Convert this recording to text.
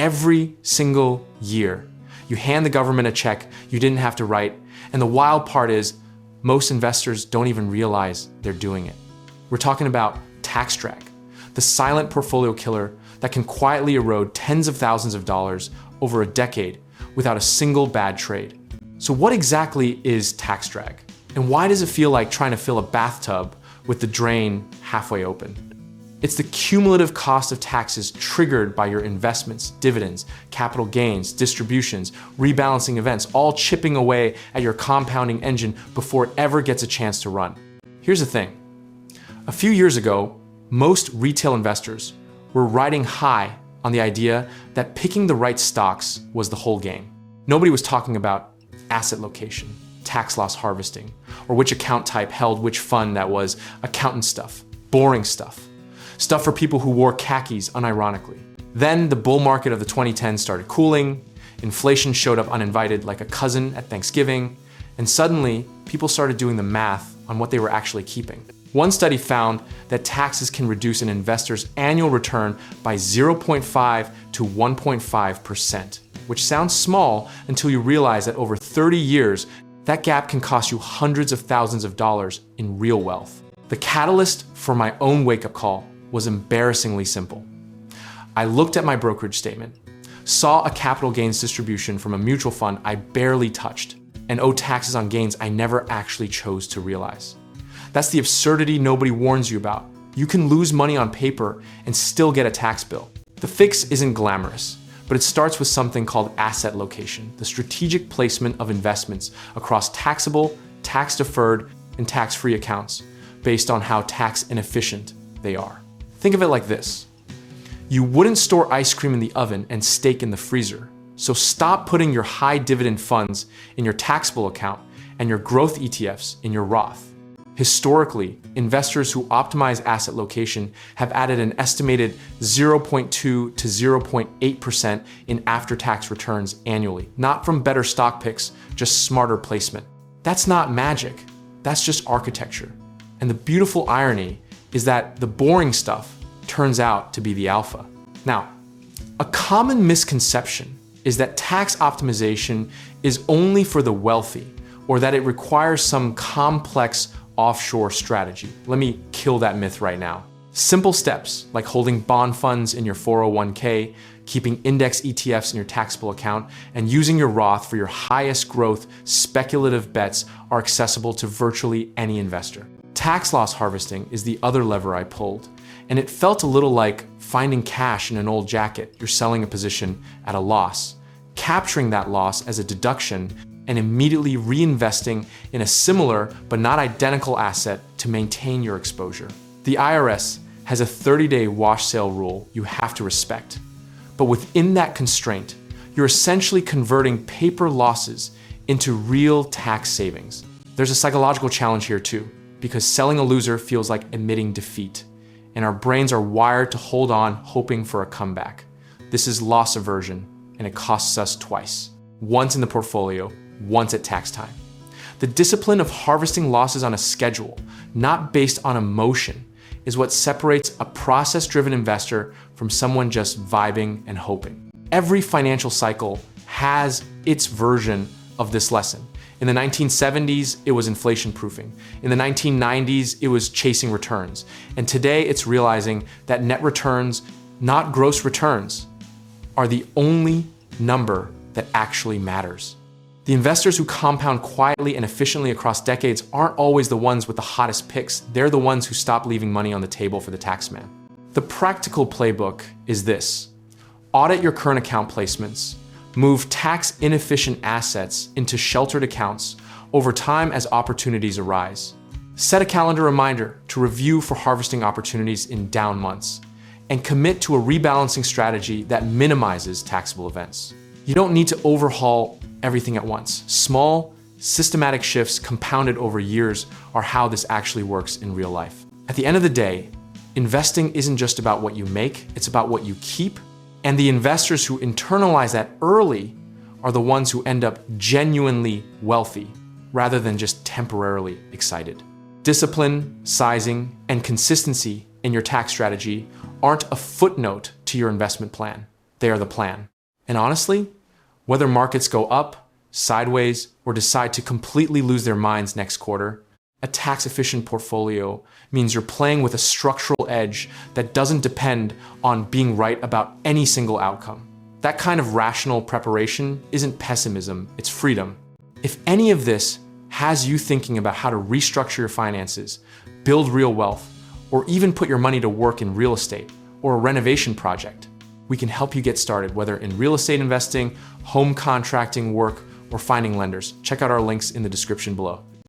every single year. You hand the government a check you didn't have to write, and the wild part is most investors don't even realize they're doing it. We're talking about tax drag, the silent portfolio killer that can quietly erode tens of thousands of dollars over a decade without a single bad trade. So what exactly is tax drag? And why does it feel like trying to fill a bathtub with the drain halfway open? It's the cumulative cost of taxes triggered by your investments, dividends, capital gains, distributions, rebalancing events, all chipping away at your compounding engine before it ever gets a chance to run. Here's the thing. A few years ago, most retail investors were riding high on the idea that picking the right stocks was the whole game. Nobody was talking about asset location, tax loss harvesting, or which account type held which fund. That was accountant stuff, boring stuff for people who wore khakis unironically. Then the bull market of the 2010s started cooling, inflation showed up uninvited like a cousin at Thanksgiving, and suddenly people started doing the math on what they were actually keeping. One study found that taxes can reduce an investor's annual return by 0.5 to 1.5%, which sounds small until you realize that over 30 years, that gap can cost you hundreds of thousands of dollars in real wealth. The catalyst for my own wake-up call was embarrassingly simple. I looked at my brokerage statement, saw a capital gains distribution from a mutual fund I barely touched, and owed taxes on gains I never actually chose to realize. That's the absurdity nobody warns you about. You can lose money on paper and still get a tax bill. The fix isn't glamorous, but it starts with something called asset location, the strategic placement of investments across taxable, tax-deferred, and tax-free accounts based on how tax inefficient they are. Think of it like this. You wouldn't store ice cream in the oven and steak in the freezer, so stop putting your high dividend funds in your taxable account and your growth ETFs in your Roth. Historically, investors who optimize asset location have added an estimated 0.2 to 0.8% in after-tax returns annually, not from better stock picks, just smarter placement. That's not magic, that's just architecture. And the beautiful irony is that the boring stuff turns out to be the alpha. Now, a common misconception is that tax optimization is only for the wealthy, or that it requires some complex offshore strategy. Let me kill that myth right now. Simple steps like holding bond funds in your 401k, keeping index ETFs in your taxable account, and using your Roth for your highest growth speculative bets are accessible to virtually any investor. Tax loss harvesting is the other lever I pulled, and it felt a little like finding cash in an old jacket. You're selling a position at a loss, capturing that loss as a deduction, and immediately reinvesting in a similar but not identical asset to maintain your exposure. The IRS has a 30-day wash sale rule you have to respect, but within that constraint, you're essentially converting paper losses into real tax savings. There's a psychological challenge here too, because selling a loser feels like admitting defeat, and our brains are wired to hold on hoping for a comeback. This is loss aversion, and it costs us twice. Once in the portfolio, once at tax time. The discipline of harvesting losses on a schedule, not based on emotion, is what separates a process-driven investor from someone just vibing and hoping. Every financial cycle has its version of this lesson. In the 1970s, it was inflation proofing. In the 1990s, it was chasing returns. And today it's realizing that net returns, not gross returns, are the only number that actually matters. The investors who compound quietly and efficiently across decades aren't always the ones with the hottest picks. They're the ones who stop leaving money on the table for the taxman. The practical playbook is this. Audit your current account placements. Move tax-inefficient assets into sheltered accounts over time as opportunities arise. Set a calendar reminder to review for harvesting opportunities in down months, and commit to a rebalancing strategy that minimizes taxable events. You don't need to overhaul everything at once. Small, systematic shifts compounded over years are how this actually works in real life. At the end of the day, investing isn't just about what you make, it's about what you keep. And the investors who internalize that early are the ones who end up genuinely wealthy rather than just temporarily excited. Discipline, sizing, and consistency in your tax strategy aren't a footnote to your investment plan. They are the plan. And honestly, whether markets go up, sideways, or decide to completely lose their minds next quarter, a tax-efficient portfolio means you're playing with a structural edge that doesn't depend on being right about any single outcome. That kind of rational preparation isn't pessimism, it's freedom. If any of this has you thinking about how to restructure your finances, build real wealth, or even put your money to work in real estate or a renovation project, we can help you get started, whether in real estate investing, home contracting work, or finding lenders. Check out our links in the description below.